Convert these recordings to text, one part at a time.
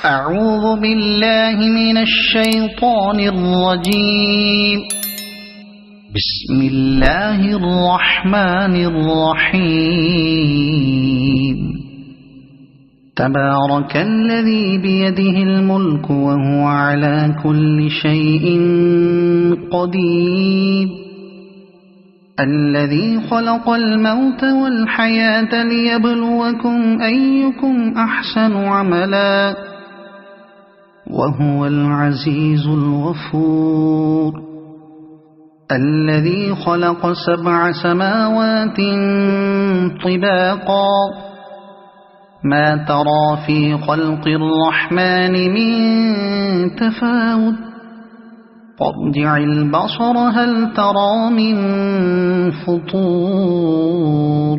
أعوذ بالله من الشيطان الرجيم. بسم الله الرحمن الرحيم. تبارك الذي بيده الملك وهو على كل شيء قدير. الذي خلق الموت والحياة ليبلوكم أيكم أحسن عملا وهو العزيز الغفور. الذي خلق 7 سماوات طباقا ما ترى في خلق الرحمن من تفاوت فارجع البصر هل ترى من فطور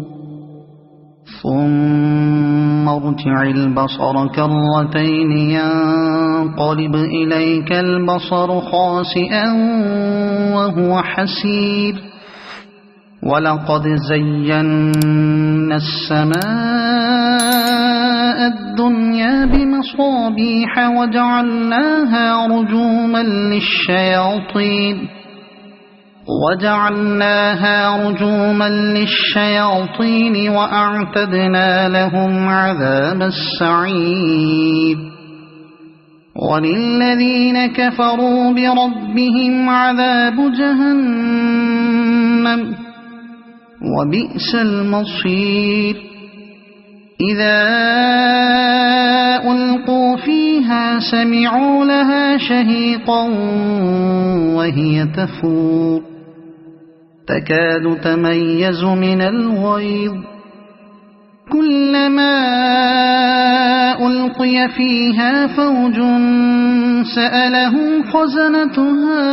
ثم ارجع البصر كرتين ينقلب إليك البصر خاسئا وهو حسير. ولقد زينا السماء الدنيا بمصابيح وجعلناها رجوما للشياطين وأعتدنا لهم عذاب السعير. وللذين كفروا بربهم عذاب جهنم وبئس المصير. إذا ألقوا فيها سمعوا لها شهيقا وهي تفور تكاد تميز من الغيظ. كلما ألقي فيها فوج سألهم خزنتها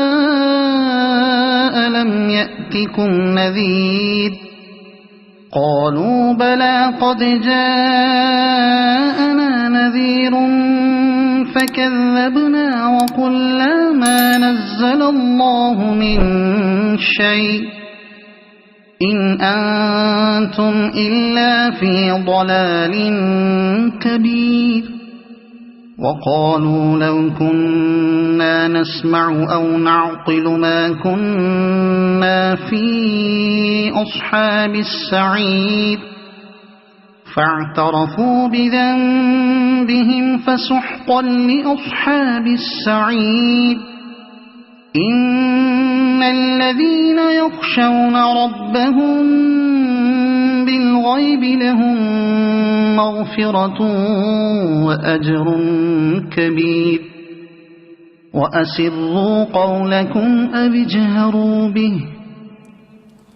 ألم يأتكم نذير قالوا بلى قد جاءنا نذير فكذبنا وقلنا ما نزل الله من شيء إن أنتم إلا في ضلال كبير. وقالوا لو كنا نسمع أو نعقل ما كنا في أصحاب السعير فاعترفوا بذنبهم فسحقا لأصحاب السعير. إن الذين يخشون ربهم بالغيب لهم مغفرة وأجر كبير. وأسروا قولكم أو اجهروا به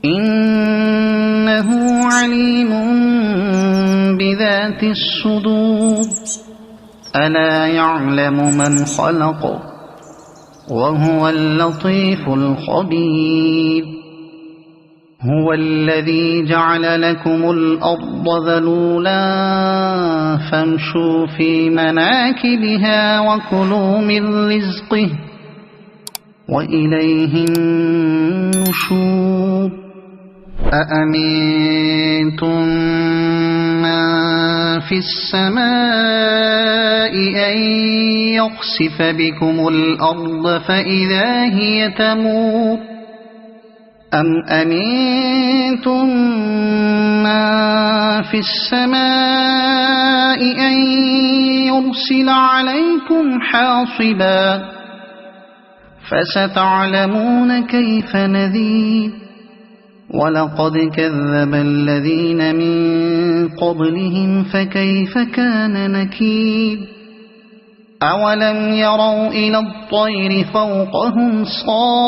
إنه عليم بذات الصدور. ألا يعلم من خلق وهو اللطيف الخبير. هو الذي جعل لكم الأرض ذلولا فامشوا في مناكبها وكلوا من رزقه وإليه النشور. أأمنتم من في السماء أن يخسف بكم الأرض فإذا هي تمور أم أمنتم من في السماء أن يرسل عليكم حاصبا فستعلمون كيف نذير. ولقد كذب الذين من قبلهم فكيف كان نكير. أولم يروا إلى الطير فوقهم صافات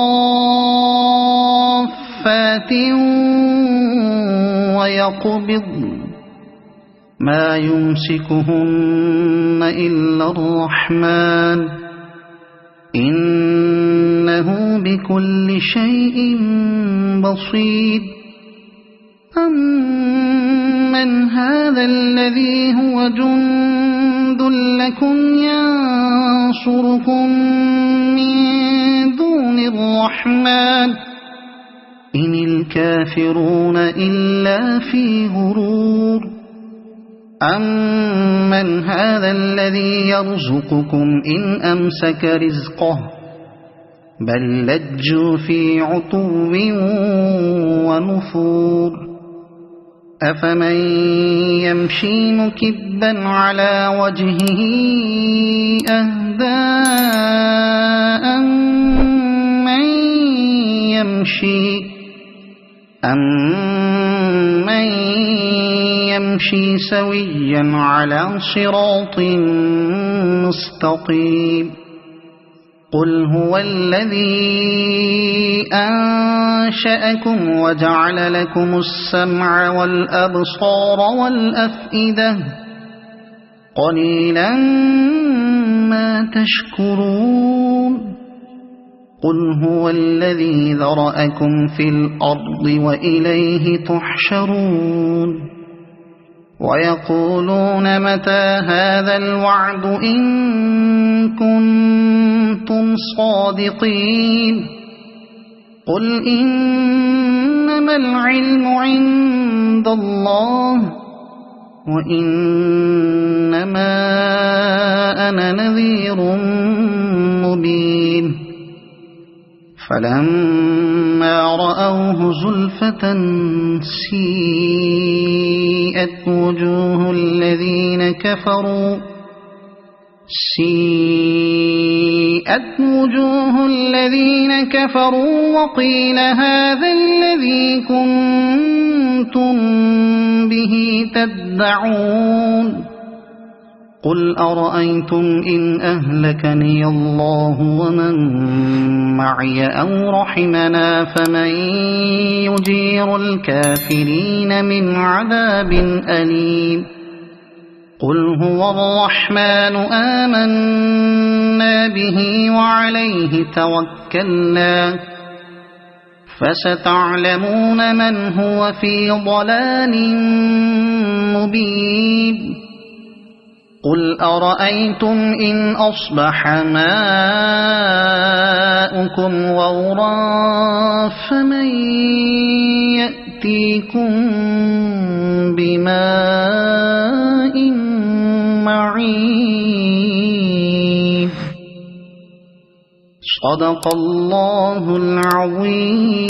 ويقبضن ما يمسكهن إلا الرحمن إنه بكل شيء بصير. أمن هذا الذي هو جند لكم ينصركم من دون الرحمن إن الكافرون إلا في غرور. أمن أمن هذا الذي يرزقكم إن أمسك رزقه بل لجوا في عتو ونفور أفمن يمشي مكبا على وجهه أهدى أمن يمشي سويا على صراط مستقيم قل هو الذي أنشأكم وجعل لكم السمع والأبصار والأفئدة قليلا ما تشكرون قل هو الذي ذرأكم في الأرض وإليه تحشرون ويقولون متى هذا الوعد إن كنتم صادقين قل إنما العلم عند الله وإنما أنا نذير مبين فلما رأوه زلفة سيئت وجوه الذين كفروا وقيل هذا الذي كنتم به تدعون قل أرأيتم إن أهلكني الله ومن معي أو رحمنا فمن يجير الكافرين من عذاب أليم قل هو الرحمن آمنا به وعليه توكلنا فستعلمون من هو في ضلال مبين قل أرأيتم إن أصبح ماؤكم غورا فمن يأتيكم بماء معين صدق الله العظيم.